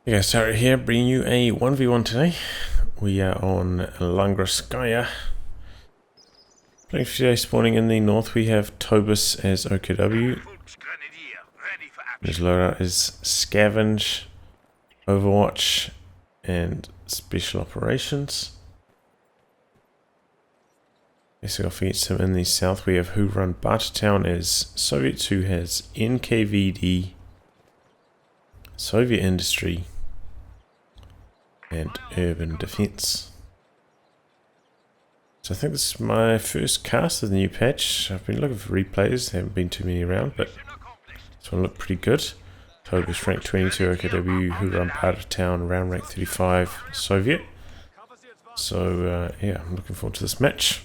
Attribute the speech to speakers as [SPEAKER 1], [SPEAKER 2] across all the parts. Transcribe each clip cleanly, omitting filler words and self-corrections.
[SPEAKER 1] Okay, so here bringing you a 1v1 today. We are on Langreskaya. Playing today, spawning in the north, we have Tobis as OKW. His loadout is Scavenge, Overwatch, and Special Operations. So off against him in the south, we have whorunbartertown as Soviets, who has NKVD, Soviet Industry, and Urban Defense. So I think this is my first cast of the new patch. I've been looking for replays, there haven't been too many around, but this one looked pretty good. Tobis rank 22 OKW, whorunbartertown round rank 35 Soviet. So yeah, I'm looking forward to this match.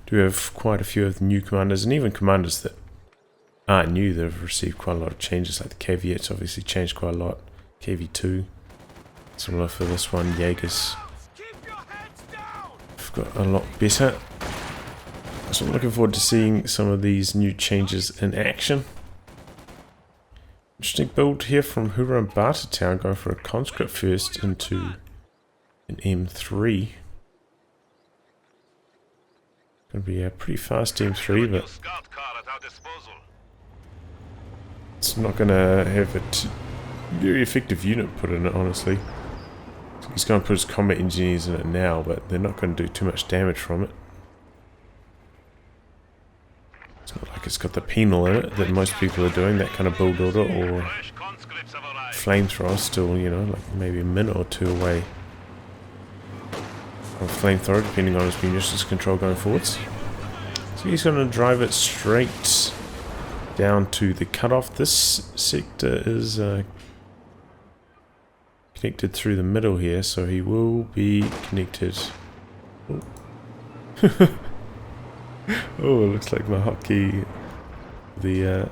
[SPEAKER 1] Do have quite a few of the new commanders, and even commanders that aren't new that have received quite a lot of changes, like the KV8's obviously changed quite a lot. KV2, similar for this one. Jaegers have got a lot better. So I'm looking forward to seeing some of these new changes in action. Interesting build here from whorunbartertown, going for a conscript first into an M3. Gonna be a pretty fast M3, but it's not gonna have a very effective unit put in it, honestly. He's gonna put his combat engineers in it now, but they're not gonna do too much damage from it. It's not like it's got the penal in it that most people are doing, that kind of build order, or flamethrower still, you know, like maybe a minute or two away. Or flamethrower, depending on his munitions control going forwards. So he's going to drive it straight down to the cutoff. This sector is connected through the middle here, so he will be connected. Oh, oh, it looks like my hotkey. The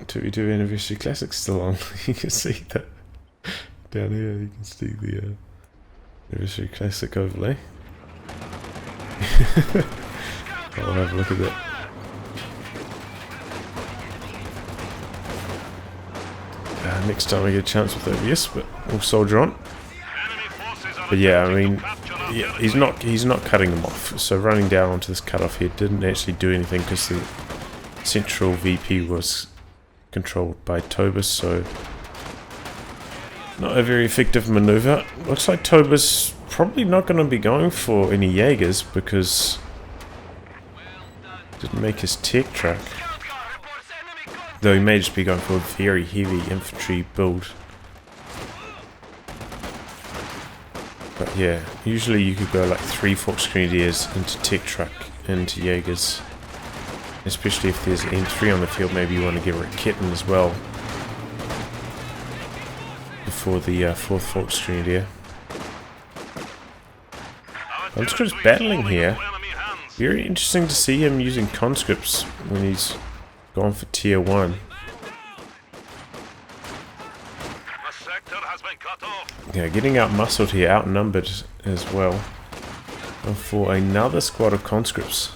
[SPEAKER 1] 2v2 Anniversary Classic's still on. You can see that. Down here you can see the Anniversary Classic overlay. I'll have a look at that. Next time I get a chance with OBS, but we'll soldier on. But yeah, I mean, yeah, he's not cutting them off. So running down onto this cutoff here didn't actually do anything because the central VP was controlled by Tobis, so not a very effective maneuver. Looks like Tobis probably not going to be going for any Jaegers because didn't make his tech track. Though he may just be going for a very heavy infantry build. But yeah, usually you could go like 3 Fox Grenadiers into tech truck into Jaegers. Especially if there's an M3 on the field, maybe you want to get a kitten as well before the 4th Fox Grenadier. Conscript's battling here. Very interesting to see him using conscripts when he's gone for tier 1. Yeah, getting out muscled here, outnumbered as well. And for another squad of conscripts.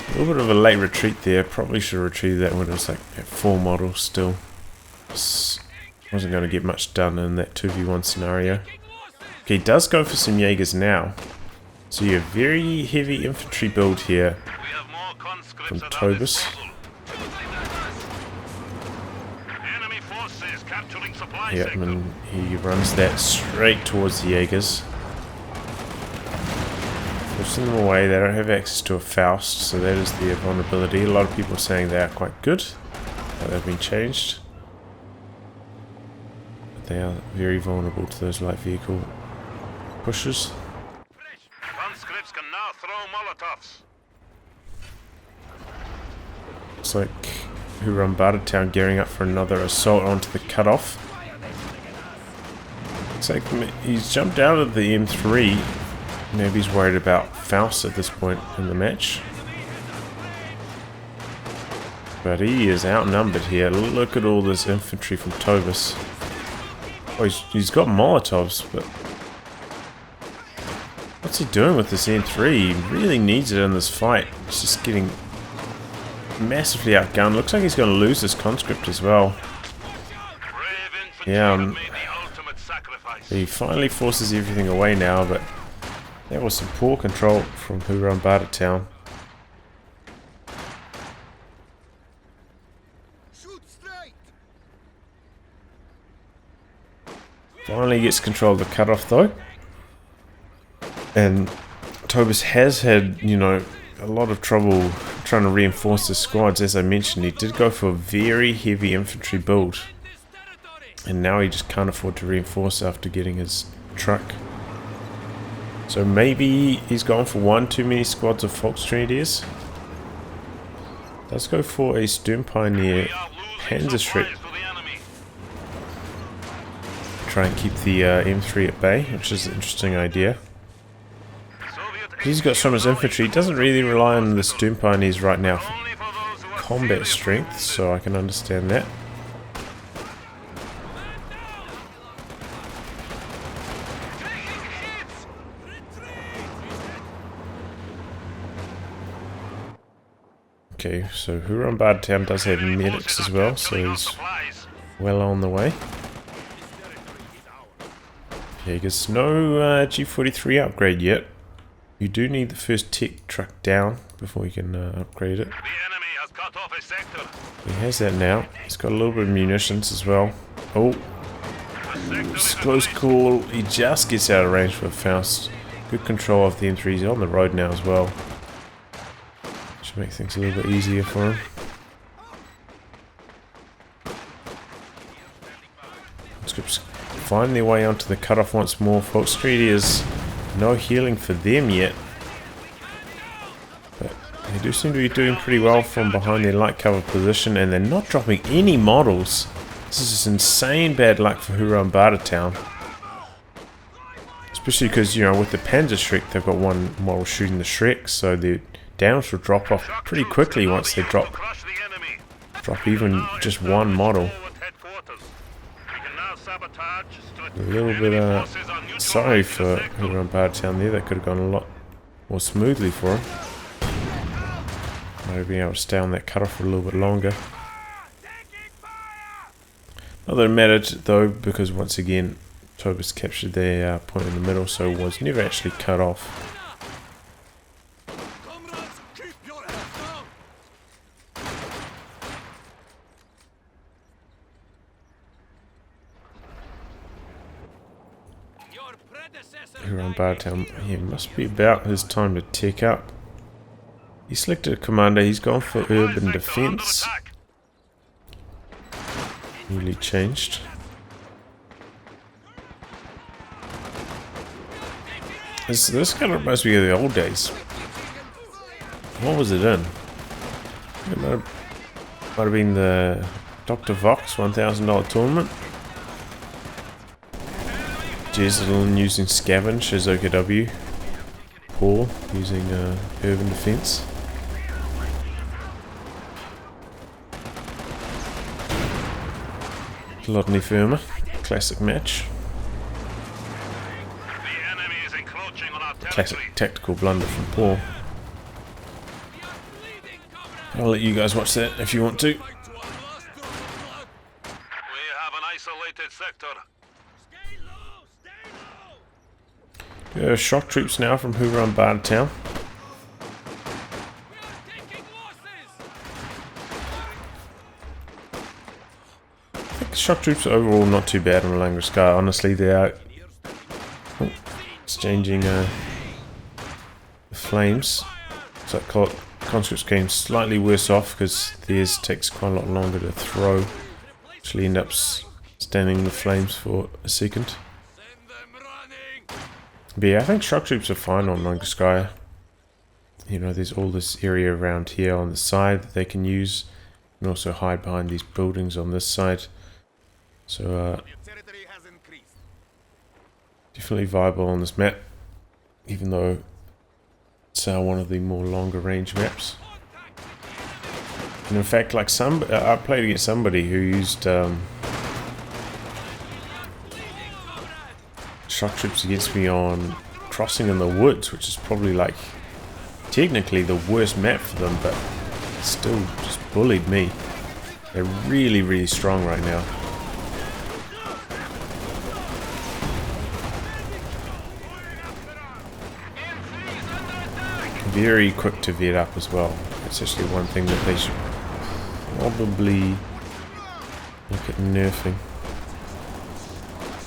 [SPEAKER 1] A little bit of a late retreat there. Probably should have retrieved that when it was like at 4 models still. Wasn't going to get much done in that 2v1 scenario. Okay, he does go for some Jaegers now. So you have very heavy infantry build here from Tobis. Yep, and he runs that straight towards the Jaegers. Pushing them away, they don't have access to a Faust, so that is their vulnerability. A lot of people are saying they are quite good, that they've been changed. But they are very vulnerable to those light vehicle pushes.
[SPEAKER 2] Conscripts can now throw Molotovs.
[SPEAKER 1] Looks like whorunbartertown gearing up for another assault onto the cutoff. Looks like he's jumped out of the M3. Maybe he's worried about Faust at this point in the match. But he is outnumbered here. Look at all this infantry from Tobis. Oh, he's got Molotovs, but what's he doing with this N3? He really needs it in this fight. It's just getting massively outgunned. Looks like he's going to lose this conscript as well. Yeah, he finally forces everything away now, but that was some poor control from whorunbartertown. Finally gets control of the cutoff though. And Tobis has had, you know, a lot of trouble trying to reinforce his squads. As I mentioned, he did go for a very heavy infantry build. And now he just can't afford to reinforce after getting his truck. So maybe he's gone for one too many squads of Volksgrenadiers. Let's go for a Sturmpioneer Panzerschreck. Try and keep the M3 at bay, which is an interesting idea. He's got so much infantry, he doesn't really rely on the Sturmpioneers right now for combat strength, so I can understand that. Okay, so whorunbartertown does have medics as well, so he's well on the way. Yeah, he gets no G43 upgrade yet. You do need the first tech truck down before you can upgrade it. He has that now. He's got a little bit of munitions as well. Oh, it's close call. He just gets out of range for Faust. Good control of the M3. He's on the road now as well. Should make things a little bit easier for him. Conscripts find their way onto the cutoff once more. Volksgrenadiers, no healing for them yet. But they do seem to be doing pretty well from behind their light cover position, and they're not dropping any models. This is just insane bad luck for whorunbartertown. Especially because, you know, with the Panzerschreck, they've got one model shooting the Shrek, so their downs will drop off pretty quickly once they drop even just one model. A little bit sorry for whorunbartertown there. That could have gone a lot more smoothly for him. Might have been able to stay on that cutoff for a little bit longer. Not that it mattered though, because once again Tobis captured their point in the middle, so was never actually cut off. whorunbartertown, yeah, must be about his time to tech up. He selected a commander, he's gone for urban defense. Newly changed. This kind of reminds me of the old days. What was it in? It might have been the Dr. Vox $1,000 tournament. Jezlin using Scavenge as OKW. Paul using urban defense. Lodney Firma, classic match. Classic tactical blunder from Paul. I'll let you guys watch that if you want to.
[SPEAKER 2] We have an isolated sector.
[SPEAKER 1] Shock troops now from whorunbartertown. I think the shock troops are overall not too bad on Langreskaya. Honestly, they are exchanging the flames. So conscripts came slightly worse off because theirs takes quite a lot longer to throw. Actually end up standing in the flames for a second. But yeah, I think shock troops are fine on Langreskaya. You know, there's all this area around here on the side that they can use. And also hide behind these buildings on this side. So, definitely viable on this map. Even though it's one of the more longer range maps. And in fact, like I played against somebody who used shock troops against me on Crossing in the Woods, which is probably like technically the worst map for them, but still just bullied me. They're really, really strong right now. Very quick to vet up as well. That's actually one thing that they should probably look at nerfing.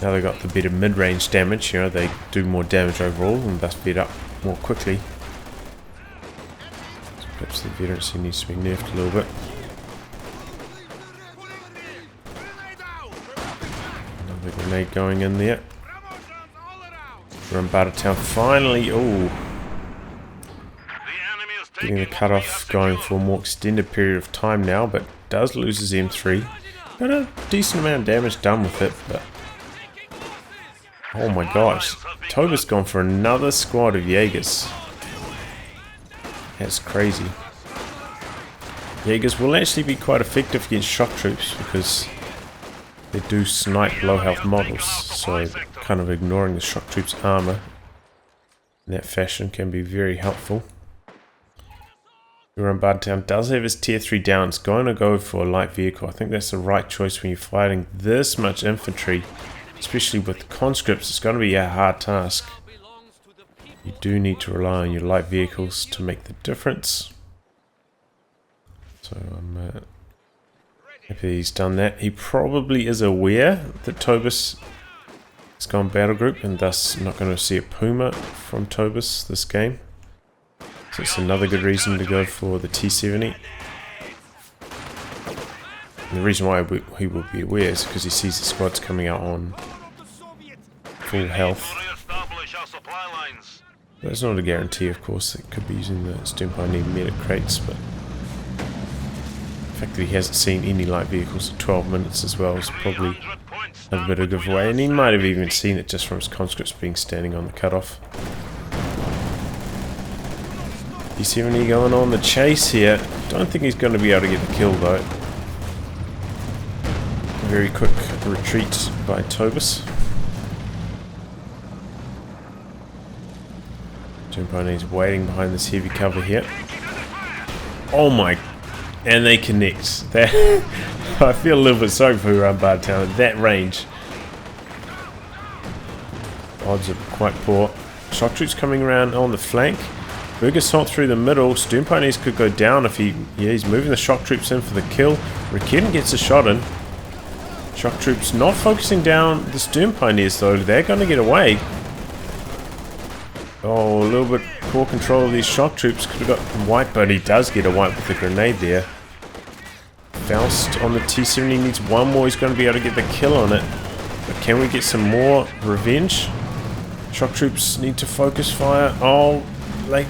[SPEAKER 1] Now they got the better mid-range damage, you know, they do more damage overall and thus vet up more quickly. So perhaps the veterancy needs to be nerfed a little bit. Another grenade going in there. whorunbartertown finally, oh, getting the cutoff going for a more extended period of time now, but does lose his M3. Got a decent amount of damage done with it, but oh my gosh, Tobis gone for another squad of Jaegers. That's crazy. Jaegers will actually be quite effective against shock troops because they do snipe low health models, so kind of ignoring the shock troops armor in that fashion can be very helpful. whorunbartertown does have his tier 3 down. It's going to go for a light vehicle. I think that's the right choice when you're fighting this much infantry, especially with conscripts. It's going to be a hard task. You do need to rely on your light vehicles to make the difference. So I'm happy he's done that. He probably is aware that Tobis has gone battle group and thus not going to see a Puma from Tobis this game. So it's another good reason to go for the T-70. And the reason why he will be aware is because he sees the squads coming out on full health. That's not a guarantee, of course. It could be using the Stern Pioneer medic crates, but the fact that he hasn't seen any light vehicles in 12 minutes as well is probably a bit of a giveaway. And he might have even seen it just from his conscripts being standing on the cutoff. T-70 going on the chase here. Don't think he's going to be able to get the kill though. Very quick retreat by Tobis. Pioneer's waiting behind this heavy cover here. Oh my, and they connect. That I feel a little bit sorry for whorunbartertown at that range. Odds are quite poor. Shock troops coming around on the flank. Big assault through the middle. Stern Pioneers could go down if he's moving the shock troops in for the kill. Riken gets a shot in. Shock troops not focusing down the Stern Pioneers though. They're going to get away. Oh, a little bit poor control of these shock troops. Could have got wiped, but he does get a wipe with the grenade there. Faust on the T-70 needs one more. He's going to be able to get the kill on it. But can we get some more revenge? Shock troops need to focus fire. Oh, like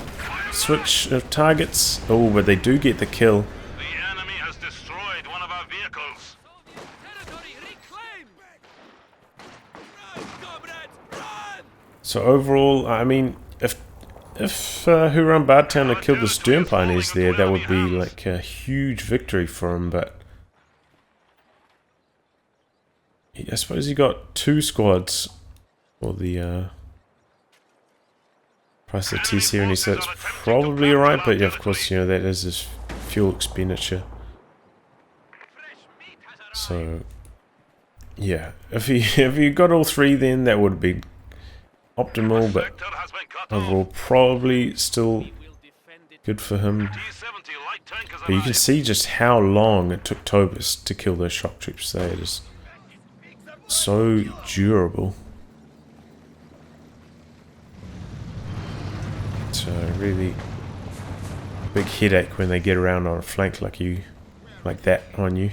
[SPEAKER 1] switch of targets. Oh, but they do get the kill.
[SPEAKER 2] The enemy has destroyed one of our vehicles.
[SPEAKER 1] So overall, I mean, if whorunbartertown had killed the Stern Pioneers there, that would be like a huge victory for him. But I suppose he got 2 squads for the price of the T-70, so it's probably alright. But yeah, of course, you know, that is his fuel expenditure. So yeah, if he got all 3, then that would have been optimal, but overall probably still good for him. But you can see just how long it took Tobis to kill those shock troops. They are just so durable. It's a really big headache when they get around on a flank like that on you,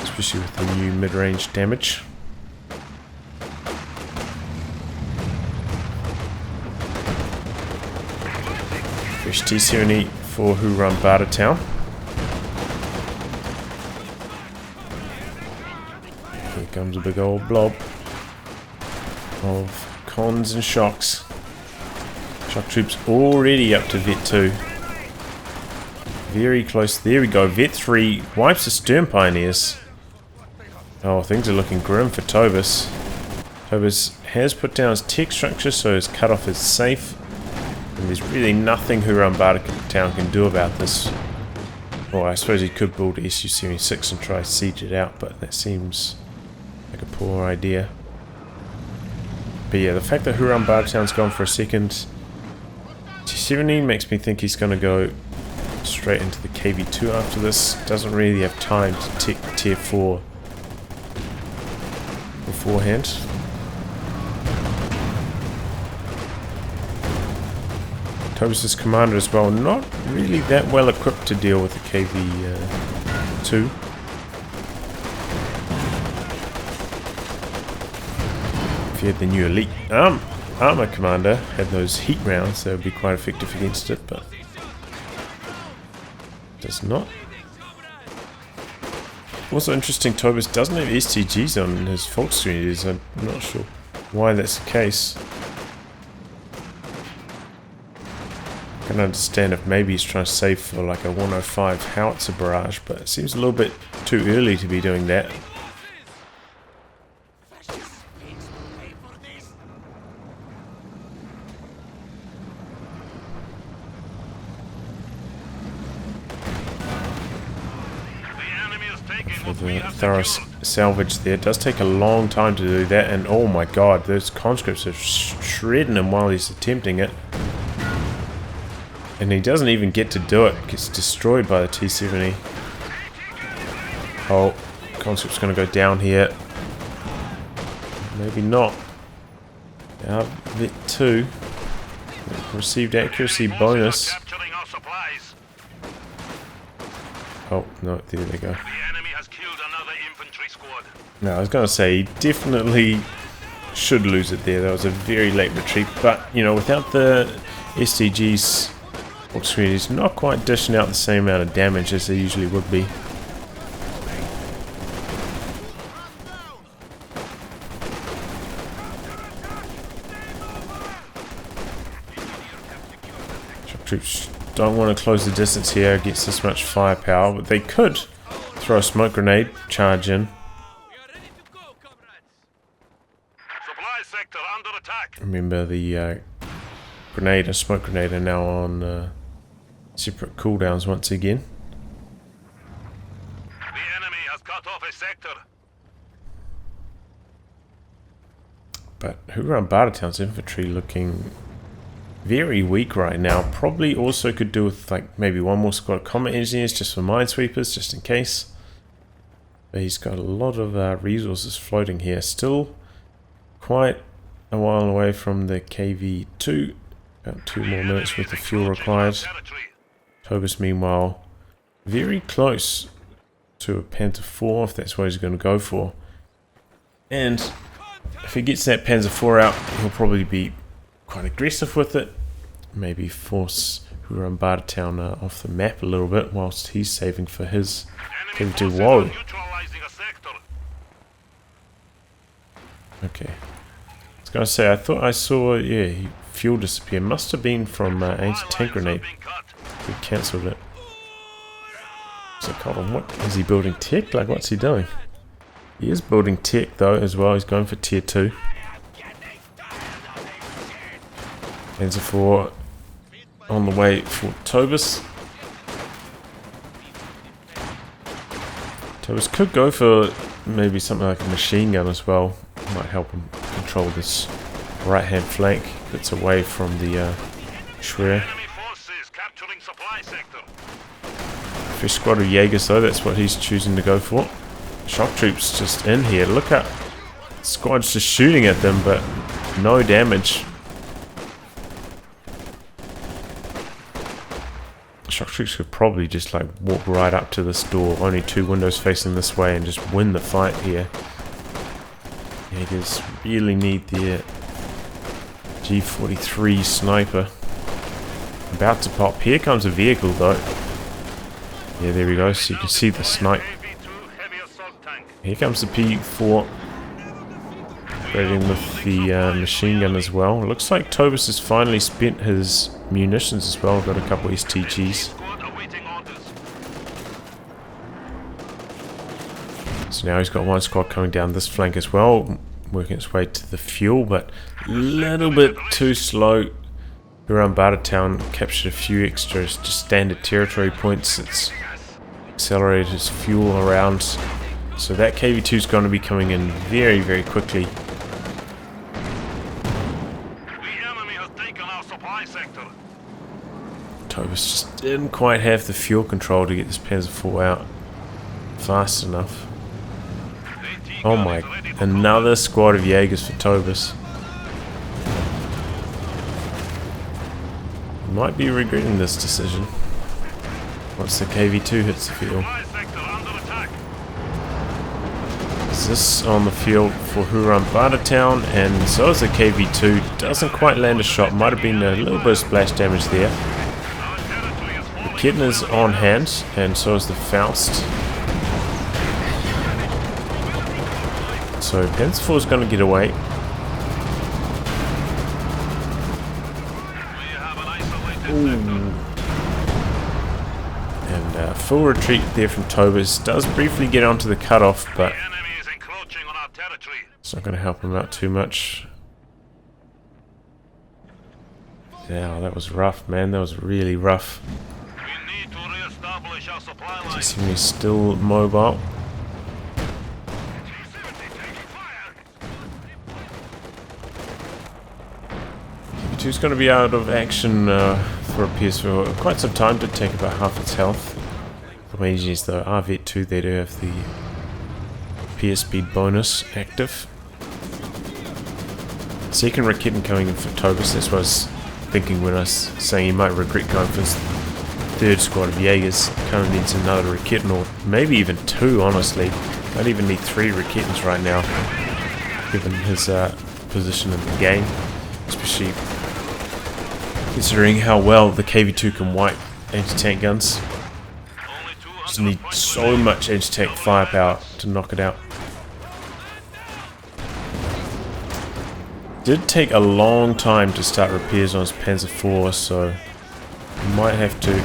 [SPEAKER 1] especially with the new mid-range damage. Fresh T-70 for whorunbartertown. Here comes a big old blob of cons and shocks. Shock troops already up to Vet 2. Very close. There we go. Vet 3 wipes the Stern Pioneers. Oh, things are looking grim for Tobis. Tobis has put down his tech structure, so his cutoff is safe. And there's really nothing whorunbartertown can do about this Well, I suppose he could build SU-76 and try to siege it out, but that seems like a poor idea. But yeah, the fact that Whorunbartertown's gone for a second T-70 makes me think he's going to go straight into the KV-2 after this. Doesn't really have time to take tier 4 beforehand. Tobis' commander as well, not really that well equipped to deal with the KV-2. If you had the new elite armor commander, had those heat rounds, that would be quite effective against it, but does not. Also interesting, Tobis doesn't have STGs on his fault screen. I'm not sure why that's the case. I can understand if maybe he's trying to save for like a 105 howitzer barrage, but it seems a little bit too early to be doing that. For the thorough salvage there, it does take a long time to do that, and oh my god, those conscripts are shredding him while he's attempting it. And he doesn't even get to do it, gets destroyed by the T-70. Oh, conscript's going to go down here. Maybe not. Out of it too. Received accuracy bonus. Oh, no, there they go. No, I was going to say, he definitely should lose it there. That was a very late retreat, but, you know, without the STGs, he's not quite dishing out the same amount of damage as they usually would be. Shock troops don't want to close the distance here against this much firepower, but they could throw a smoke grenade, charge in. Remember, the grenade and smoke grenade are now on separate cooldowns once again.
[SPEAKER 2] The enemy has cut off a sector.
[SPEAKER 1] But Whorunbartertown's infantry looking very weak right now. Probably also could do with like maybe one more squad of combat engineers just for minesweepers, just in case. But he's got a lot of resources floating here. Still quite a while away from the KV-2. About 2 more minutes worth of fuel required. Tobis, meanwhile, very close to a Panther 4, if that's what he's going to go for. And if he gets that Panzer 4 out, he'll probably be quite aggressive with it. Maybe force Whorunbartertown off the map a little bit whilst he's saving for his KV-2. Whoa! Okay. I was going to say, I thought I saw, yeah, fuel disappear. Must have been from anti-tank grenade. We cancelled it. So Colin, what is he building tech? Like, what's he doing? He is building tech though as well. He's going for tier 2. Panzer 4 on the way for Tobis. Tobis could go for maybe something like a machine gun as well. Might help him control this right hand flank that's away from the Schwer. Fish squad of Jaegers though, that's what he's choosing to go for. Shock troops just in here. Look at squad's just shooting at them, but no damage. Shock troops could probably just like walk right up to this door, only 2 windows facing this way, and just win the fight here. Jaegers really need the G43 sniper. About to pop. Here comes a vehicle though. Yeah, there we go. So you can see the snipe. Here comes the P4. Operating with the machine gun as well. Looks like Tobis has finally spent his munitions as well. Got a couple of STGs. So now he's got 1 squad coming down this flank as well. Working its way to the fuel, but a little bit too slow. Whorunbartertown captured a few extra just standard territory points. It's accelerate his fuel around. So that KV2 is going to be coming in very, very quickly.
[SPEAKER 2] The enemy has taken our supply sector.
[SPEAKER 1] Tobis just didn't quite have the fuel control to get this Panzer IV out fast enough. Oh my, another squad of Jaegers for Tobis. Might be regretting this decision once the KV2 hits the field.
[SPEAKER 2] Supply sector under attack.
[SPEAKER 1] Is this on the field for whorunbartertown, and so is the KV2. Doesn't quite land a shot, might have been a little bit of splash damage there.
[SPEAKER 2] Our territory is falling.
[SPEAKER 1] Kitten is on hand, and so is the Faust. So Panzer IV is going to get away.
[SPEAKER 2] We have an isolated sector.
[SPEAKER 1] And full retreat there from Tobis. Does briefly get onto the cutoff, but
[SPEAKER 2] The enemy is encroaching on our territory.
[SPEAKER 1] it's not going to help him out too much. Yeah, that was rough, man. That was really rough.
[SPEAKER 2] We need to re-establish our supply line.
[SPEAKER 1] He's still mobile. KV2's going to be out of action for a PS for quite some time. Did take about half its health. The Mages, though, RV2, they do have the PS speed bonus active. Second Raketen coming in for Tobis. That's what I was thinking when I was saying he might regret going for his third squad of Jaegers. Kind of needs another Raketen, or maybe even two, honestly. Might even need 3 Raketens right now, given his position in the game. Especially considering how well the KV2 can wipe anti-tank guns.
[SPEAKER 2] Only 2
[SPEAKER 1] Just
[SPEAKER 2] under
[SPEAKER 1] need
[SPEAKER 2] point
[SPEAKER 1] so
[SPEAKER 2] position.
[SPEAKER 1] much anti-tank firepower to knock it out. Did take a long time to start repairs on his Panzer IV, so might have to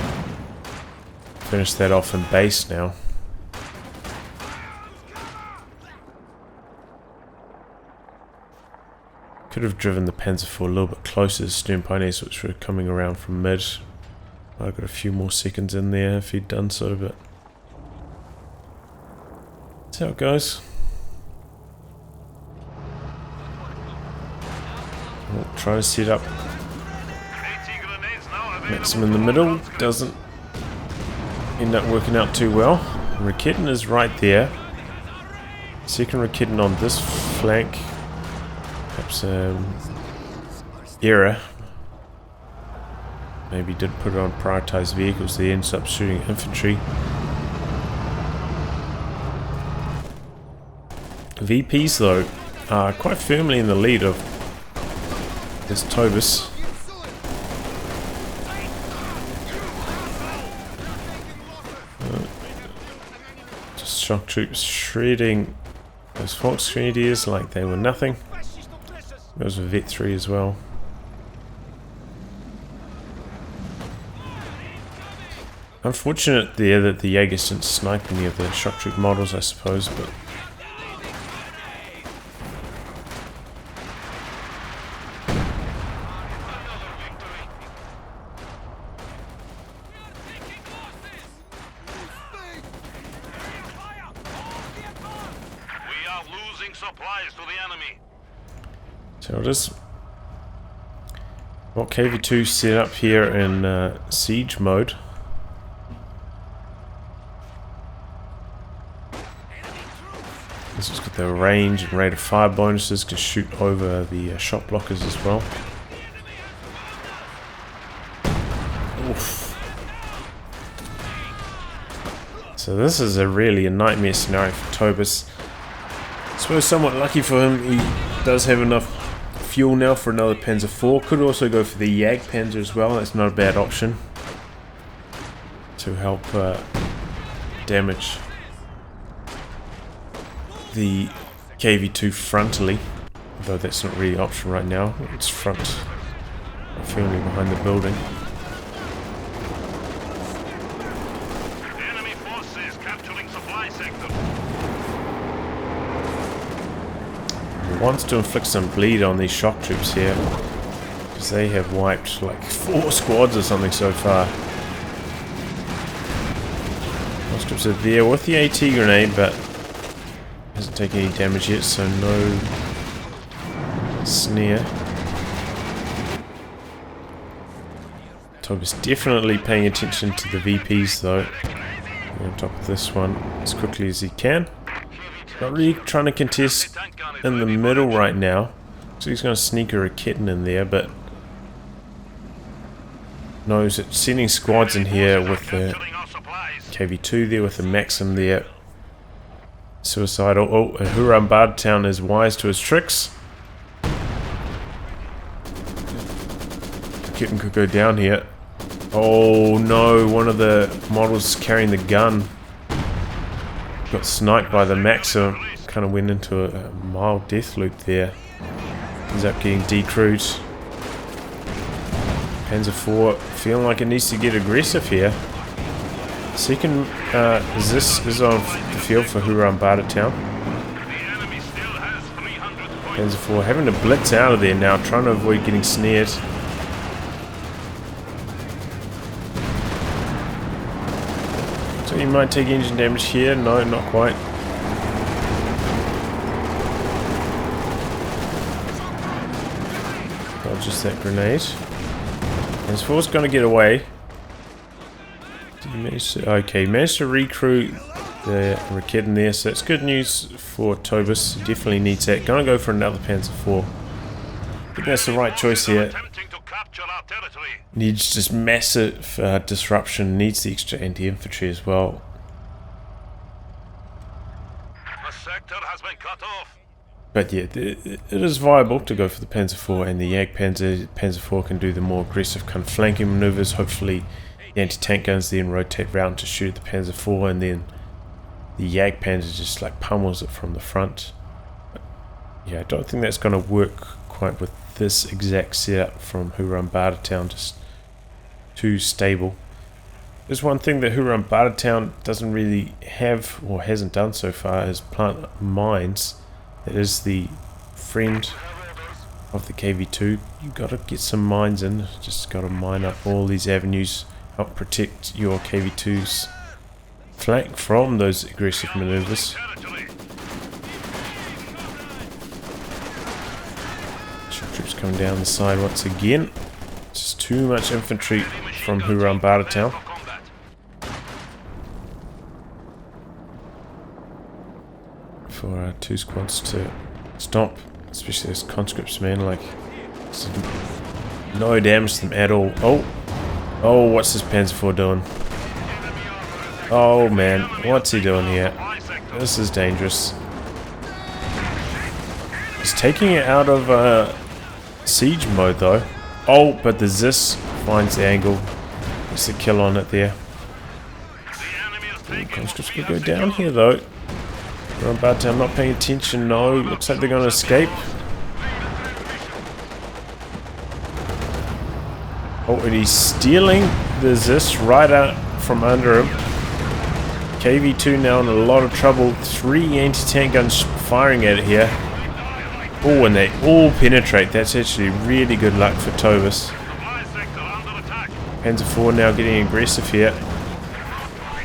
[SPEAKER 1] finish that off in base now. Could have driven the Panzer IV a little bit closer to Stern Pioneers, which were coming around from mid. I've got a few more seconds in there if he'd done so, but that's how it goes. We'll try to set up
[SPEAKER 2] 80 grenades now available.
[SPEAKER 1] Maxim in the middle. Doesn't end up working out too well. Raketen is right there. Second Raketen on this flank. Perhaps error. Maybe did put it on prioritized vehicles. They ends up shooting infantry. VPs though are quite firmly in the lead of this Tobis. Just shock troops shredding those Fox Grenadiers like they were nothing. There was a Vet 3 as well. Unfortunate there that the Jaegers didn't snipe any of the shock troop models, I suppose, but
[SPEAKER 2] We are losing supplies to the enemy.
[SPEAKER 1] so it is. Well, KV2 set up here in siege mode. This has got the range and rate of fire bonuses, can shoot over the shot blockers as well. Oof. So this is really a nightmare scenario for Tobis. I suppose somewhat lucky for him, he does have enough fuel now for another Panzer IV. Could also go for the Jag Panzer as well, that's not a bad option to help damage the KV2 frontally, although that's not really an option right now. It's front, firmly behind the building.
[SPEAKER 2] Enemy forces capturing supply sector.
[SPEAKER 1] He wants to inflict some bleed on these shock troops here, because they have wiped like 4 squads or something so far. Conscripts are there with the AT grenade, but hasn't taken any damage yet, so no snare. Tobis definitely paying attention to the VPs though. On top of this one as quickly as he can. Not really trying to contest in the middle right now. So he's going to sneak a Raketin in there, but knows that sending squads in here with the KV2 there, with the Maxim there. Suicidal. Oh, whorunbartertown is wise to his tricks. Raketin could go down here. Oh no, one of the models carrying the gun got sniped by the Maxim. Kind of went into a mild death loop there. Ends up getting decrewed. Panzer IV feeling like it needs to get aggressive here. Second Zis is on the field for whorunbartertown. Panzer IV having to blitz out of there now, trying to avoid getting snared. So you might take engine damage here. No, not quite. Oh, just that grenade. Panzer IV's going to get away. Did he manage to? Okay, he managed to recruit the Raketin there, so that's good news for Tobis. He definitely needs that. Going to go for another Panzer IV. I think that's the right choice here. Needs just massive disruption. Needs the extra anti-infantry as well.
[SPEAKER 2] The sector has been cut off.
[SPEAKER 1] But yeah, it is viable to go for the Panzer IV and the Jagdpanzer. Panzer IV can do the more aggressive kind of flanking maneuvers. Hopefully the anti-tank guns then rotate round to shoot the Panzer IV, and then the Jagdpanzer just like pummels it from the front. But yeah, I don't think that's going to work quite with this exact setup from whorunbartertown. Just too stable. There's one thing that whorunbartertown doesn't really have, or hasn't done so far, is plant mines. That is the friend of the KV2. You've got to get some mines in. Just got to mine up all these avenues, help protect your KV2's flank from those aggressive maneuvers. Troops coming down the side once again. Just too much infantry from whorunbartertown. For two squads to stomp, especially those conscripts, man. Like, no damage to them at all. Oh, what's this Panzer IV doing? Oh man, what's he doing here? This is dangerous. He's taking it out of siege mode though. Oh, but the Zis finds the angle. Gets the kill on it there. Conscripts could go down here though. I'm not paying attention. No, looks like they're going to escape. Oh, and he's stealing the Zis right out from under him. KV2 now in a lot of trouble. 3 anti-tank guns firing at it here. Oh, and they all penetrate. That's actually really good luck for Tobis. Panzer IV now getting aggressive here.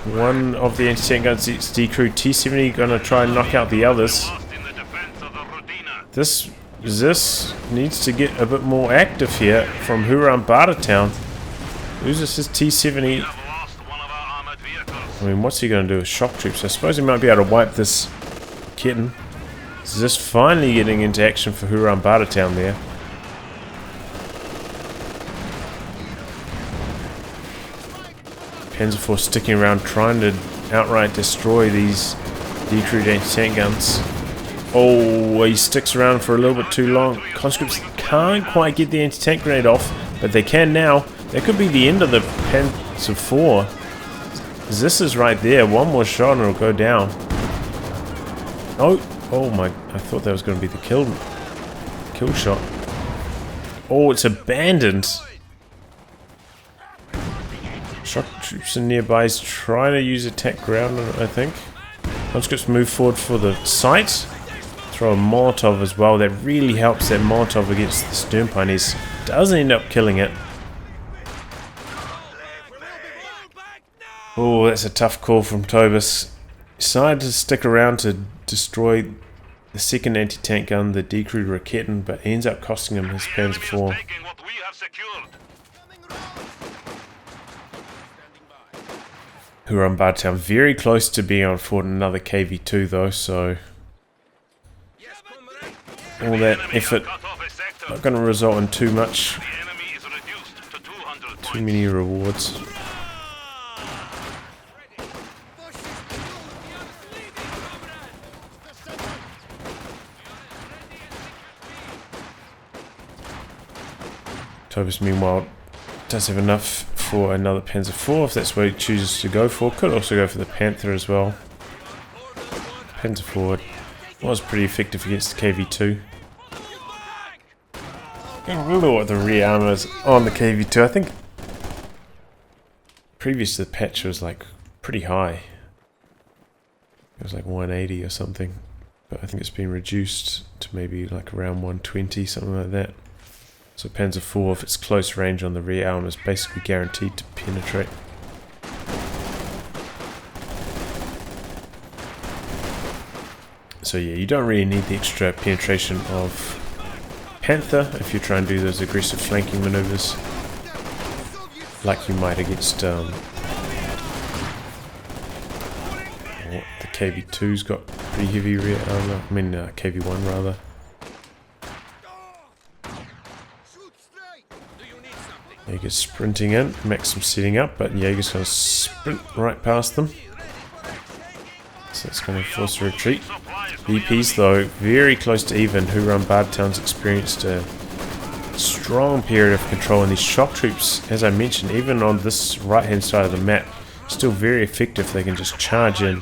[SPEAKER 1] One of the anti-tank guns gets decrewed. T-70 gonna try and knock out the others. This needs to get a bit more active here from whorunbartertown. Loses his T-70. I mean, what's he gonna do with shock troops? I suppose he might be able to wipe this kitten. Zis finally getting into action for whorunbartertown there. Panzer IV sticking around trying to outright destroy these decrewed anti-tank guns. Oh, he sticks around for a little bit too long. Conscripts can't quite get the anti-tank grenade off, but they can now. That could be the end of the Panzer IV. This is right there. One more shot and it'll go down. Oh my, I thought that was going to be the kill shot. Oh, it's abandoned. Shock troops in nearby is trying to use attack ground, I think. Conscripts move forward for the site. Throw a Molotov as well. That really helps, that Molotov against the stern pioneers. Does end up killing it. Oh, that's a tough call from Tobis. Decided to stick around to destroy the second anti-tank gun, the decrewed Raketen, but ends up costing him his Panzer IV. whorunbartertown very close to being able to afford another KV2 though, so all that effort not going to result in too many rewards. Tobis meanwhile does have enough for another Panzer IV if that's what he chooses to go for. Could also go for the Panther as well. Panzer IV was pretty effective against the KV2. I don't really know what the rear armor is on the KV2. I think previous to the patch it was like pretty high. It was like 180 or something. But I think it's been reduced to maybe like around 120, something like that. So Panzer IV, if it's close range on the rear arm, is basically guaranteed to penetrate. So yeah, you don't really need the extra penetration of Panther if you're trying to do those aggressive flanking maneuvers, like you might against the KV2's got pretty heavy rear armor. I mean KV1 rather. Jaeger's sprinting in, Maxim's setting up, but Jaeger's going to sprint right past them. So that's going to force a retreat. VPs though, very close to even. whorunbartertown's experienced a strong period of control, and these shock troops, as I mentioned, even on this right hand side of the map, still very effective. They can just charge in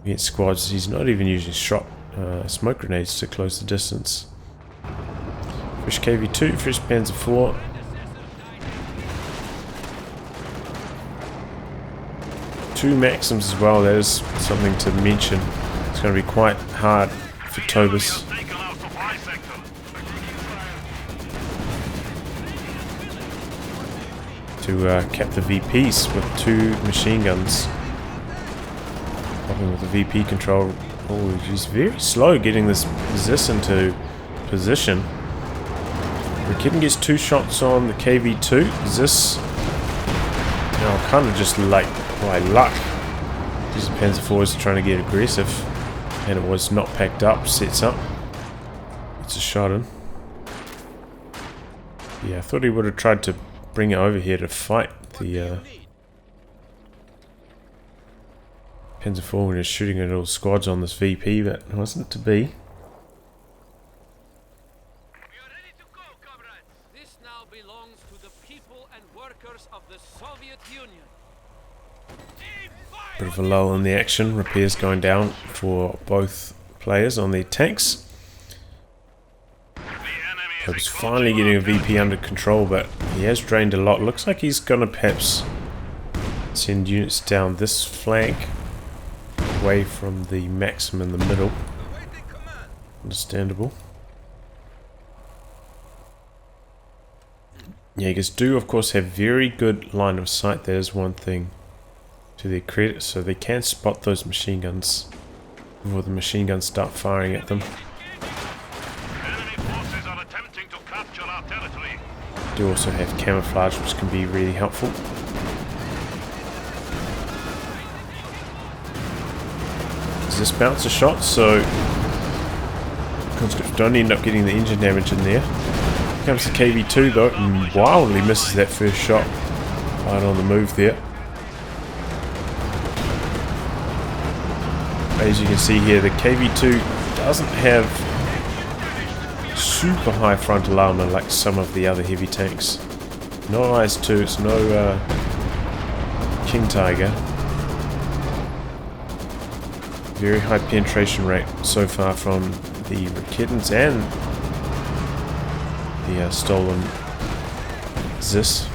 [SPEAKER 1] against squads. He's not even using smoke grenades to close the distance. Fresh KV2, fresh Panzer IV. Two Maxims as well, that is something to mention. It's going to be quite hard for Tobis. To cap the VPs with two machine guns. Popping with the VP control. Oh, he's very slow getting this Zis into position. Raketen gets two shots on the KV2. Zis now kind of just like by luck. This Panzer IV is trying to get aggressive, and it was not packed up. Sets up. It's a shot in. Yeah, I thought he would have tried to bring it over here to fight the Panzer IV when he's shooting at all squads on this VP, but it wasn't to be.
[SPEAKER 3] This now belongs to the people and workers of the Soviet Union.
[SPEAKER 1] Bit of a lull in the action. Repairs going down for both players on their tanks. He's finally getting a VP under control, but he has drained a lot. Looks like he's going to perhaps send units down this flank away from the Maxim in the middle. Understandable. Jaegers do of course have very good line of sight. That is one thing to their credit, so they can spot those machine guns before the machine guns start firing at them. Do also have camouflage, which can be really helpful. Does this bounce a shot, so conscripts don't end up getting the engine damage in there. Here comes the KV2 though, and wildly misses that first shot. Right on the move there. As you can see here, the KV2 doesn't have super high frontal armor like some of the other heavy tanks. No IS-2, it's no King Tiger. Very high penetration rate so far from the Raketens and the stolen Zis.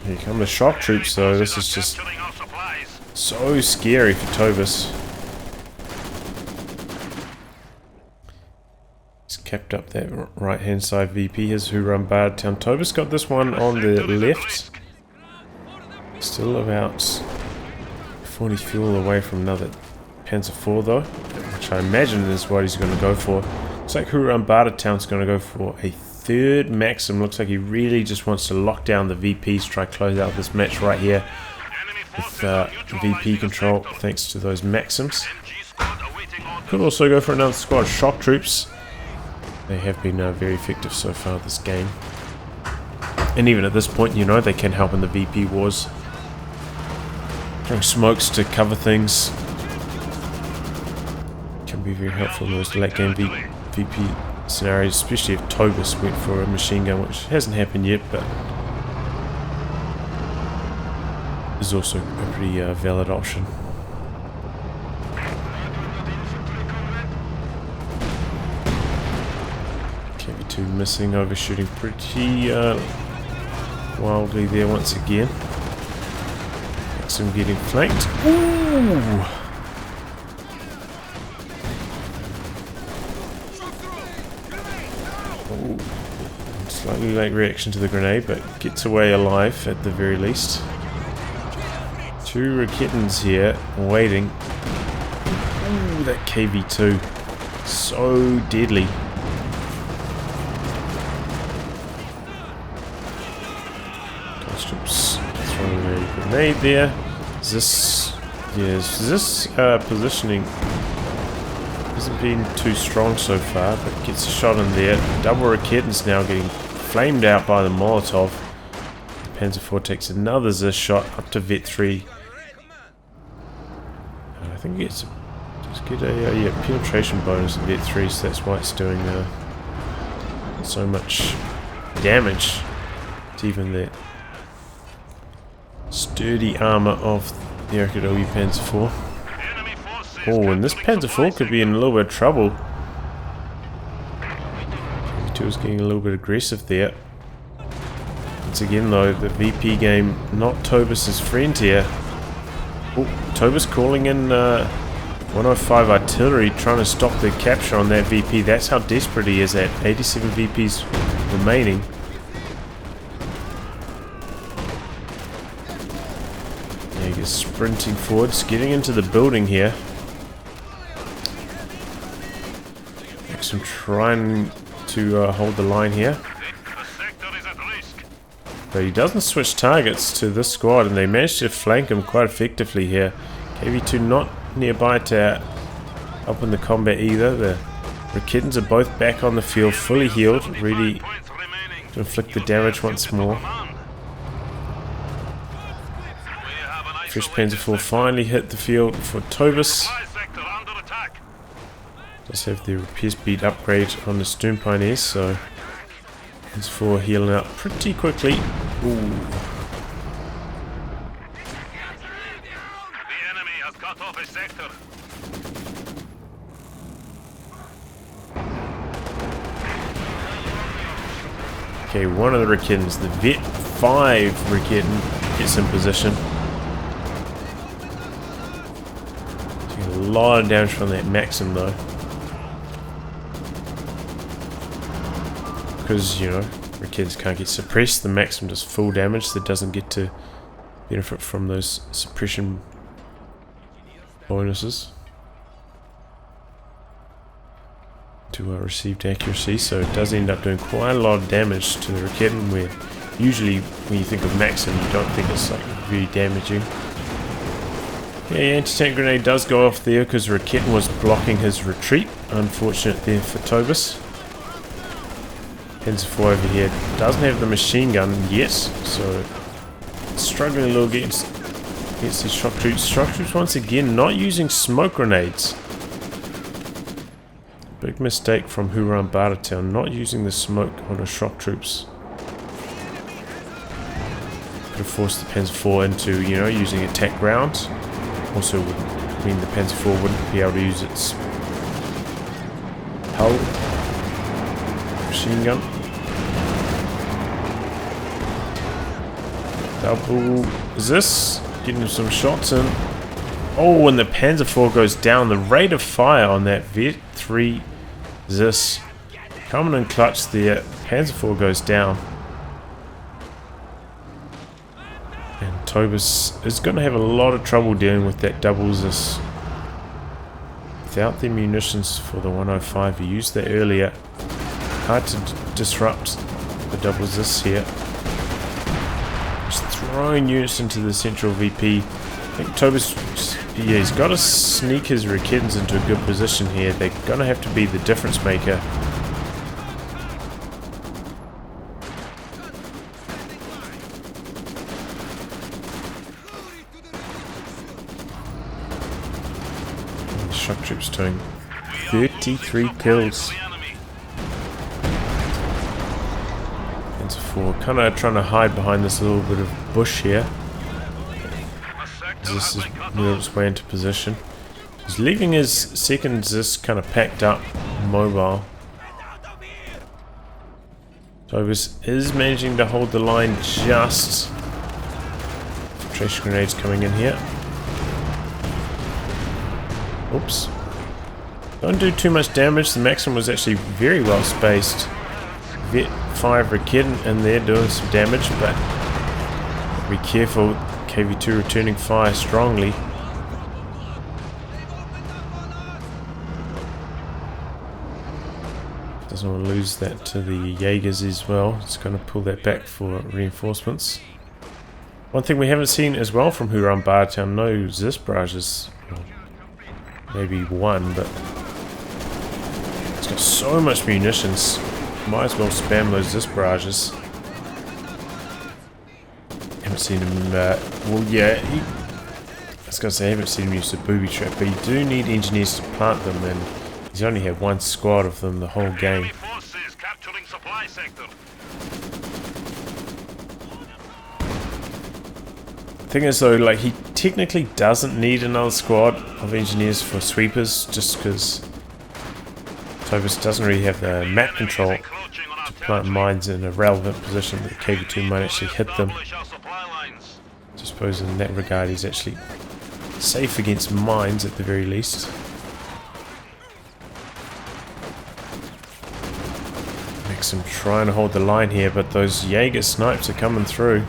[SPEAKER 1] Here come the shock troops though. This is just so scary for Tobis. He's kept up that right hand side VP. Here's whorunbartertown. Tobis got this one on the left. Still about 40 fuel away from another Panzer IV though, which I imagine is what he's going to go for. Looks like whorunbartertown's going to go for a third Maxim. Looks like he really just wants to lock down the VPs, try to close out this match right here with VP control thanks to those Maxims. Could also go for another squad of shock troops. They have been very effective so far this game. And even at this point, you know, they can help in the VP wars. Throwing smokes to cover things can be very helpful in those late game VP scenarios, especially if Tobis went for a machine gun, which hasn't happened yet, but is also a pretty valid option. KV2 missing, overshooting pretty wildly there once again. Maxim getting flanked. Ooh! Ooh. Slightly late reaction to the grenade, but gets away alive at the very least. Two Raketans here, waiting. Ooh, that KV2. So deadly. Oops. Throwing a grenade there. Is this... yes, this positioning hasn't been too strong so far, but gets a shot in there. Double Raketans now getting flamed out by the Molotov. Panzer IV takes another Zis shot up to Vet 3. I think it gets just get a yeah, penetration bonus at Vet 3, so that's why it's doing so much damage to even the sturdy armor of the RKW Panzer IV. Oh, and this Panzer IV could be in a little bit of trouble. KV2 is getting a little bit aggressive there. Once again though, the VP game not Tobis' friend here. Oh, Tobis calling in 105 artillery, trying to stop the capture on that VP. That's how desperate he is at. 87 VPs remaining. Yeah, he's sprinting forwards, getting into the building here. Maxim trying to hold the line here. But he doesn't switch targets to this squad, and they managed to flank him quite effectively here. KV2 not nearby to help in the combat either. The Raketans are both back on the field, fully healed, ready to inflict the damage once more. Fresh Panzer IV finally hit the field for Tobis. Does have the repair speed upgrade on the Stern Pioneers, so Panzer IV healing up pretty quickly. Ooh.
[SPEAKER 2] The enemy has cut off a sector.
[SPEAKER 1] Okay, one of the Raketans, the Vet 5 Raketan, gets in position. Taking a lot of damage from that Maxim though. Because, you know, Raketans can't get suppressed, the Maxim does full damage, so it doesn't get to benefit from those suppression bonuses to received accuracy, so it does end up doing quite a lot of damage to the Raketan, where usually when you think of Maxim you don't think it's like really damaging. Yeah, anti-tank grenade does go off there because Raketan was blocking his retreat. Unfortunate there for Tobis. Panzer IV over here doesn't have the machine gun yet, so struggling a little against these shock troops. Shock troops once again not using smoke grenades. Big mistake from whorunbartertown, not using the smoke on the shock troops. Could have forced the Panzer IV into, you know, using attack grounds. Also would mean the Panzer IV wouldn't be able to use its hull machine gun. Double this, getting some shots in. Oh, and the Panzer IV goes down. The rate of fire on that Vet 3 Zis Coming in clutch there. Panzer IV goes down. And Tobis is going to have a lot of trouble dealing with that double Zis. Without the munitions for the 105, he used that earlier. Hard to disrupt the double Zis here. Just throwing units into the central VP. I think Tobis, yeah, he's got to sneak his Raketans into a good position here. They're going to have to be the difference maker. And the shock troops doing 33 kills. Panzer IV kind of trying to hide behind this little bit of bush here. This is moving its way into position. He's leaving his second Zis kind of packed up, mobile. Tobis is managing to hold the line just. Infiltration grenades coming in here. Oops. Don't do too much damage. The Maxim was actually very well spaced. Vet 5 Raketan in there doing some damage, but be careful. KV2 returning fire strongly. Doesn't want to lose that to the Jaegers as well. It's going to pull that back for reinforcements. One thing we haven't seen as well from whorunbartertown, no Zis barrages. Well, maybe one, but it's got so much munitions. Might as well spam those Zis barrages. Haven't seen him, well yeah, I was going to say I haven't seen him use the booby trap, but you do need engineers to plant them, and he's only had one squad of them the whole game. Thing is though, like, he technically doesn't need another squad of engineers for sweepers, just because Tobis doesn't really have the map control to plant mines in a relevant position that the KV2 might actually hit them. I suppose in that regard he's actually safe against mines at the very least. Maxim trying to hold the line here, but those Jaeger snipes are coming through.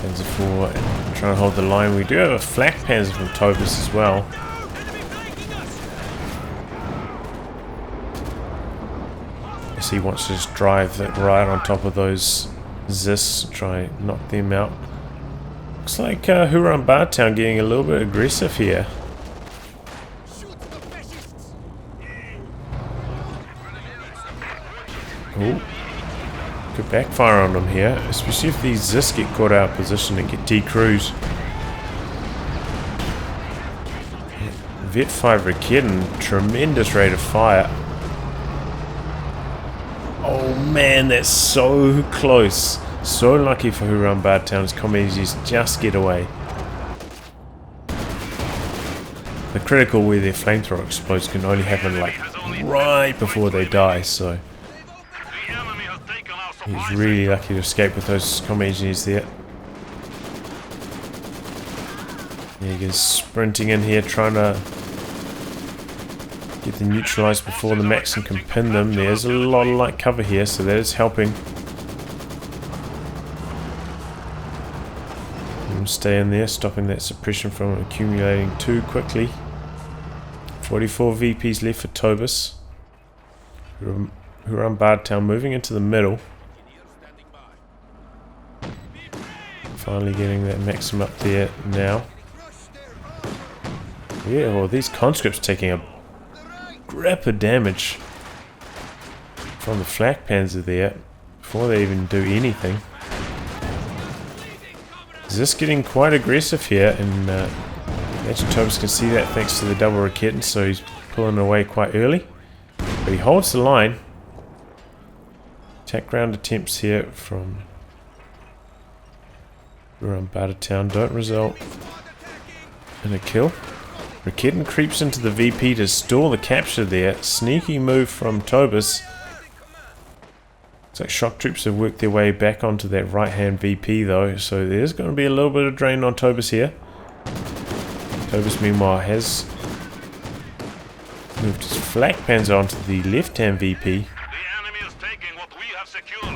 [SPEAKER 1] Panzer IV trying to hold the line. We do have a flak panzer from Tobis as well. Yes, he wants to just drive that right on top of those Zis, try and knock them out. Looks like whorunbartertown getting a little bit aggressive here. Ooh. Could backfire on them here, especially if these Zis get caught out of position and get decruised. Vet 5 Raketan, tremendous rate of fire. Oh man, that's so close. So lucky for whorunbartertown's commies just get away. The critical where their flamethrower explodes can only happen like right before they die, so he's really lucky to escape with those comm engineers there. Jaeger's sprinting in here trying to get them neutralized before the Maxim can pin them. There's a lot of light cover here, so that is helping. Stay in there, stopping that suppression from accumulating too quickly. 44 VPs left for Tobis. whorunbartertown moving into the middle. Finally getting that Maxim up there now. Yeah, well, these conscripts taking a grip of damage from the flak panzer there before they even do anything. Is this getting quite aggressive here? And Imagine Tobis can see that thanks to the double Raketen, so he's pulling away quite early. But he holds the line. Attack ground attempts here from whorunbartertown don't result in a kill. Raketen creeps into the VP to stall the capture there. Sneaky move from Tobis. Looks like shock troops have worked their way back onto that right hand VP though, so there's going to be a little bit of drain on Tobis here. Tobis meanwhile has moved his flak panzer onto the left hand VP.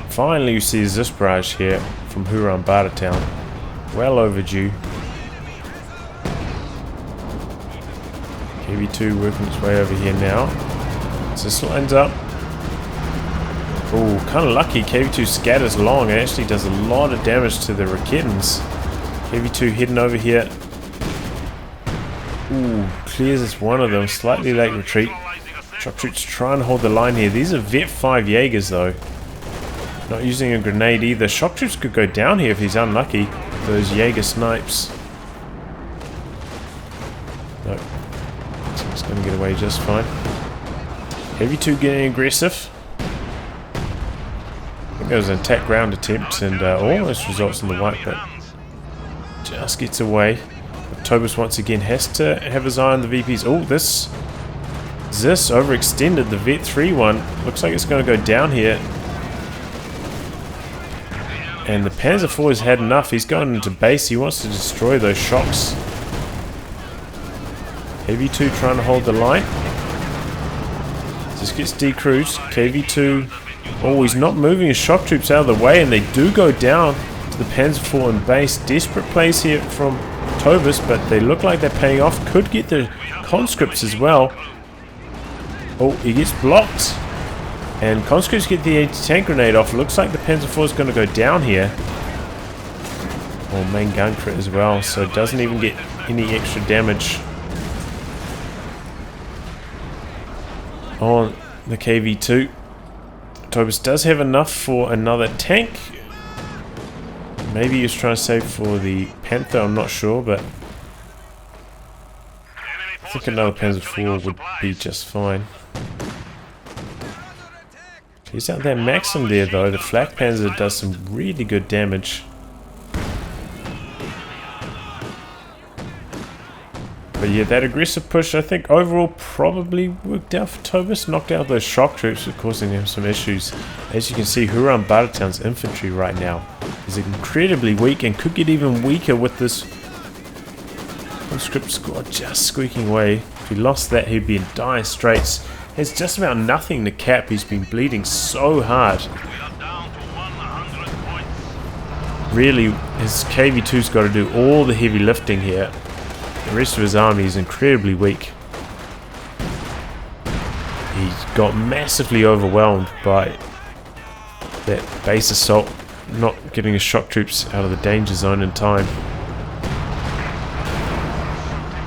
[SPEAKER 1] Finally you see this barrage here from whorunbartertown. Well overdue. KV2 working its way over here now. So this lines up. Oh, kind of lucky. KV2 scatters long and actually does a lot of damage to the Raketens. KV2 heading over here. Ooh, clears this one of them. Slightly late retreat. Shock troops trying to hold the line here. These are Vet 5 Jaegers though. Not using a grenade either. Shock troops could go down here if he's unlucky. Those Jaeger snipes. No. He's going to get away just fine. KV2 getting aggressive. I think there was an attack ground attempt and almost results in the wipe, but just gets away. But Tobis once again has to have his eye on the VPs. Oh, this overextended the Vet 3 one. Looks like it's going to go down here. And the Panzer IV has had enough. He's going into base. He wants to destroy those shocks. KV2 trying to hold the line. Just gets decruised. KV2... Oh, he's not moving his shock troops out of the way, and they do go down to the Panzer IV in base. Desperate plays here from Tobis, but they look like they're paying off. Could get the conscripts as well. Oh, he gets blocked. And conscripts get the anti-tank grenade off. Looks like the Panzer IV is going to go down here. Or main gun crit as well, so it doesn't even get any extra damage on the KV2. Tobis does have enough for another tank. Maybe he was trying to save for the Panther, I'm not sure, but I think another Panzer IV would be just fine. He's out there Maxim there though. The flak panzer does some really good damage. But yeah, that aggressive push I think overall probably worked out for Tobis. Knocked out those shock troops, causing him some issues. As you can see, whorunbartertown's infantry right now is incredibly weak and could get even weaker with this conscript squad just squeaking away. If he lost that, he'd be in dire straits. Has just about nothing to cap. He's been bleeding so hard. Really, his KV2's got to do all the heavy lifting here. The rest of his army is incredibly weak. He's got massively overwhelmed by that base assault, not getting his shock troops out of the danger zone in time.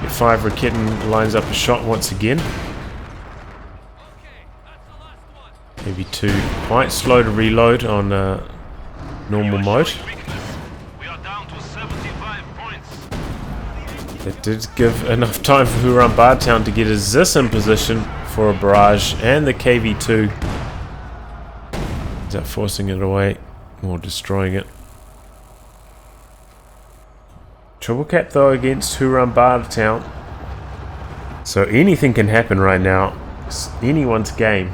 [SPEAKER 1] F5 Raketen lines up a shot once again. KV2 quite slow to reload on normal mode. That did give enough time for whorunbartertown to get his Zis in position for a barrage, and the KV2 is out forcing it away or destroying it. Triple cap though against whorunbartertown, so anything can happen right now. It's anyone's game.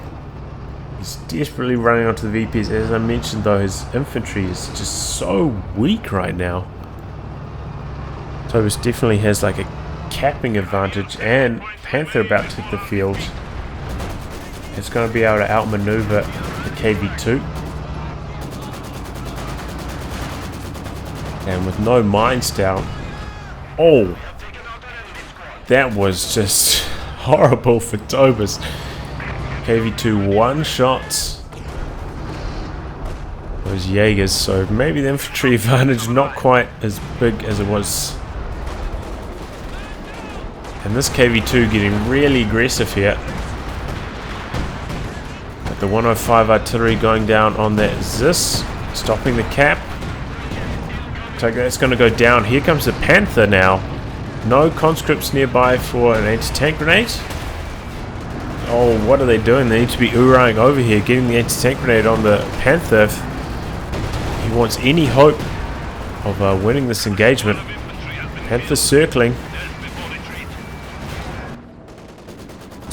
[SPEAKER 1] He's desperately running onto the VPs. As I mentioned though, his infantry is just so weak right now. Tobis definitely has like a capping advantage, and Panther about to hit the field. It's going to be able to outmaneuver the KV2. And with no mines down. Oh! That was just horrible for Tobis. KV2 one-shots those Jaegers, so maybe the infantry advantage not quite as big as it was. And this KV2 getting really aggressive here. With the 105 artillery going down on that Zis, stopping the cap. So that's going to go down. Here comes the Panther now. No conscripts nearby for an anti-tank grenade. Oh, what are they doing? They need to be Uraing over here, getting the anti-tank grenade on the Panther if he wants any hope of winning this engagement. Panther circling.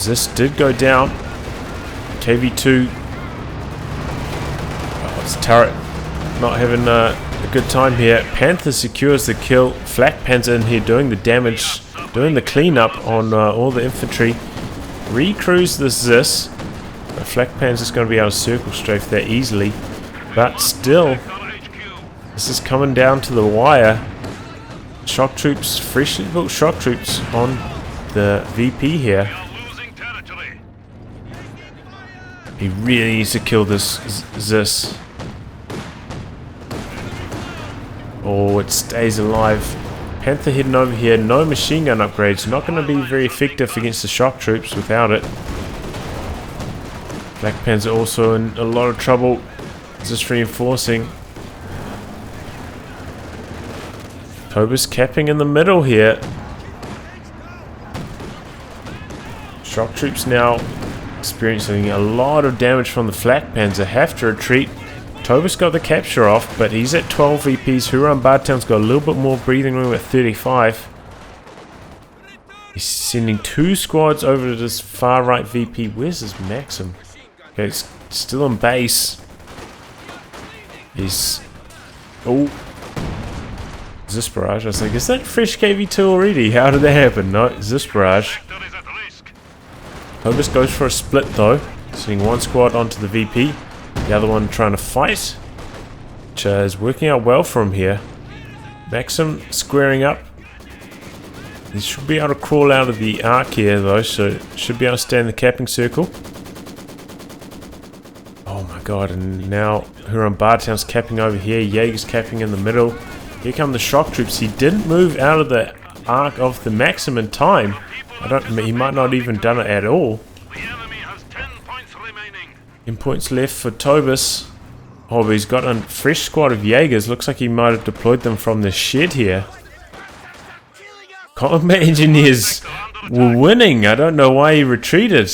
[SPEAKER 1] This did go down. KV2. Oh, it's turret not having a good time here. Panther secures the kill. Flak Panzer in here doing the damage, doing the cleanup on all the infantry. Recruise the Zis. The Flak Panzer's going to be able to circle strafe that easily. But still, this is coming down to the wire. Shock troops, freshly built shock troops on the VP here. He really needs to kill this Zis. Oh, it stays alive. Panther heading over here. No machine gun upgrades. Not going to be very effective against the shock troops without it. Black Panzer also in a lot of trouble. Just reinforcing. Tobis capping in the middle here. Shock troops now experiencing a lot of damage from the Flak Panzer. Have to retreat. Tobis got the capture off, but he's at 12 VPs. whorunbartertown's got a little bit more breathing room at 35. He's sending 2 squads over to this far right VP. Where's his Maxim? Okay, it's still on base. He's... Oh. Zis barrage. I was like, is that fresh KV2 already? How did that happen? No, Zis barrage. Tobis goes for a split though. Sending 1 squad onto the VP. The other one trying to fight, which is working out well for him here. Maxim squaring up. He should be able to crawl out of the arc here though, so should be able to stay in the capping circle. Oh my god, and now whorunbartertown's capping over here. Jaeger's capping in the middle. Here come the shock troops. He didn't move out of the arc of the Maxim in time. He might not even done it at all. 10 points left for Tobis. Oh, but he's got a fresh squad of Jaegers. Looks like he might have deployed them from the shed here. Combat engineers were winning. I don't know why he retreated.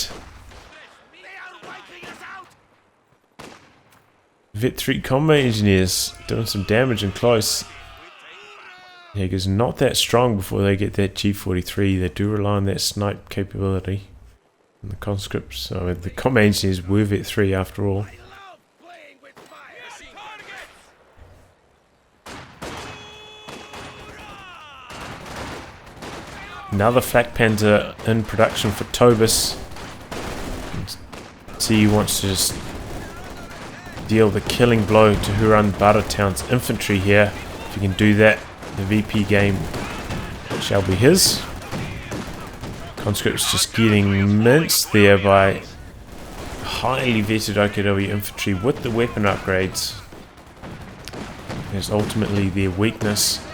[SPEAKER 1] Vet 3 combat engineers doing some damage in close. Jaeger's not that strong before they get that G43. They do rely on that snipe capability. And the conscripts, the combat engineers were Vet 3 after all. Another Flak Panzer in production for Tobis. See, he wants to just deal the killing blow to whorunbartertown's infantry here. If he can do that, the VP game shall be his. Conscripts just getting minced there by highly vetted OKW infantry with the weapon upgrades. There's ultimately their weakness.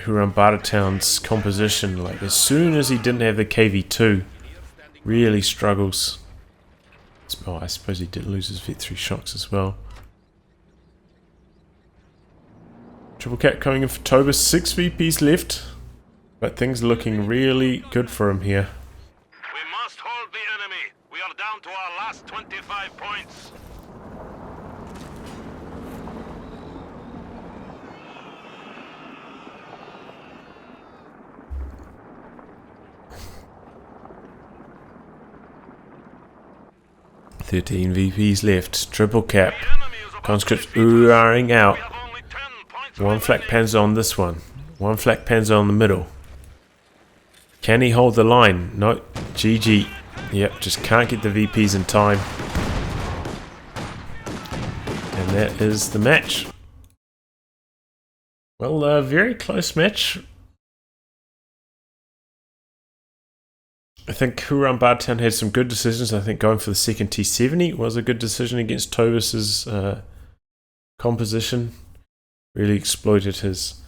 [SPEAKER 1] whorunbartertown's composition, like as soon as he didn't have the KV2, really struggles. Oh, I suppose he did lose his Vet 3 shocks as well. Triple Cat coming in for Tobis, 6 VPs left. But things are looking really good for him here.
[SPEAKER 2] We must hold the enemy. We are down to our last 25 points.
[SPEAKER 1] "13 VPs left. Triple cap. Conscripts ooh-ahing out. 1 Flak Panzer on this one. 1 Flak Panzer on the middle. Can he hold the line? No. GG. Yep, just can't get the VPs in time. And that is the match. Well, a very close match. I think whorunbartertown had some good decisions. I think going for the second T70 was a good decision against Tobis's composition. Really exploited his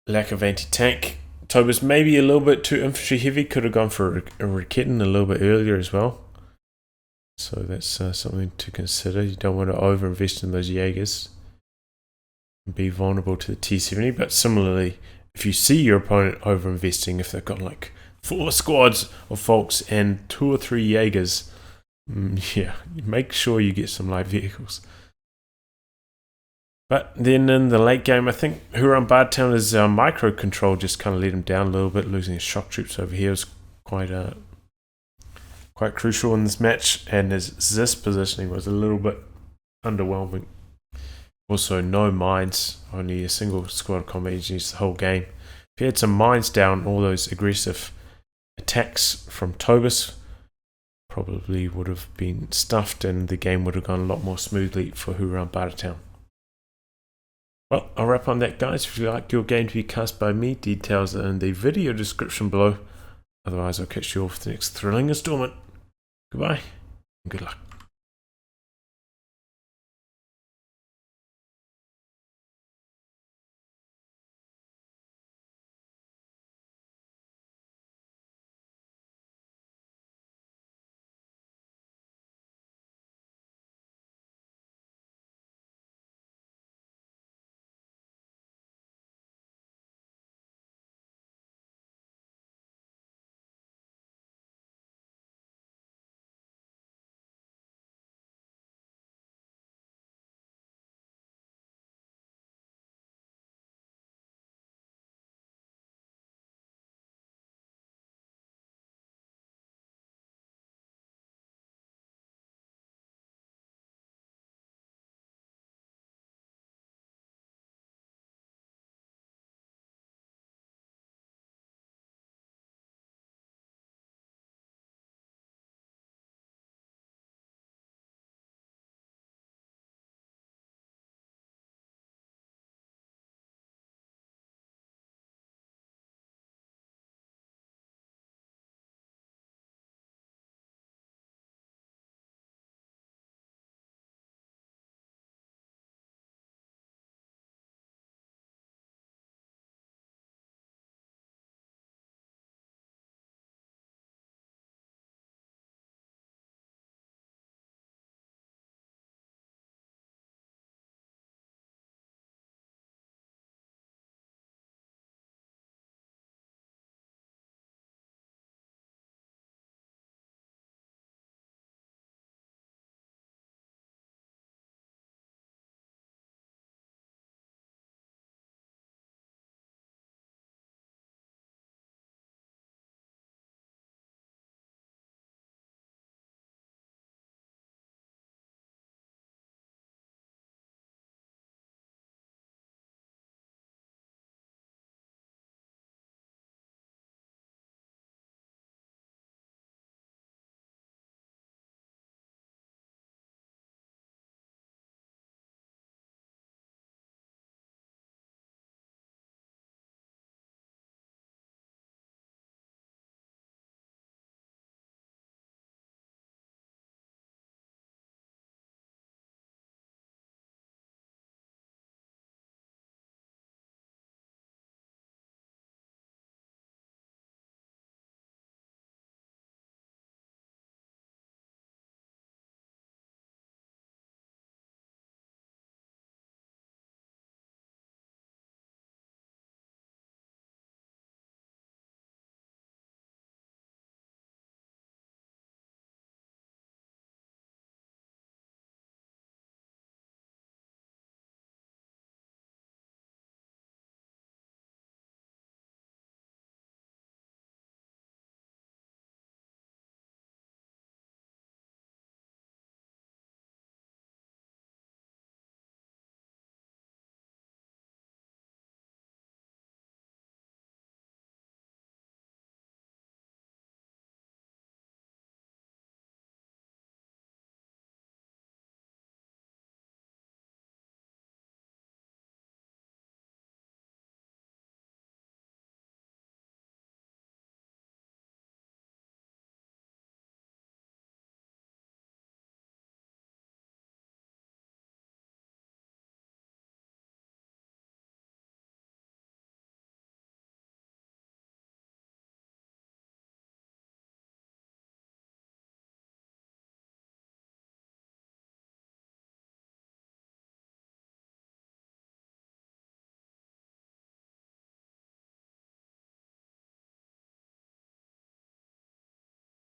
[SPEAKER 1] lack of anti-tank. Tobis maybe a little bit too infantry heavy. Could have gone for a Raketten a little bit earlier as well. So that's something to consider. You don't want to over-invest in those Jaegers and be vulnerable to the T70. But similarly, if you see your opponent over-investing, if they've got like 4 squads of folks and 2 or 3 Jaegers, yeah, make sure you get some light vehicles. But then in the late game, I think whorunbartertown's micro-control just kind of let him down a little bit. Losing his shock troops over here was quite crucial in this match, and his Zis positioning was a little bit underwhelming. Also, no mines, only a single squad combat engineers the whole game. If he had some mines down, all those aggressive attacks from Tobis probably would have been stuffed, and the game would have gone a lot more smoothly for whorunbartertown. Well, I'll wrap on that, guys. If you like your game to be cast by me, details are in the video description below. Otherwise, I'll catch you all for the next thrilling installment. Goodbye, and good luck.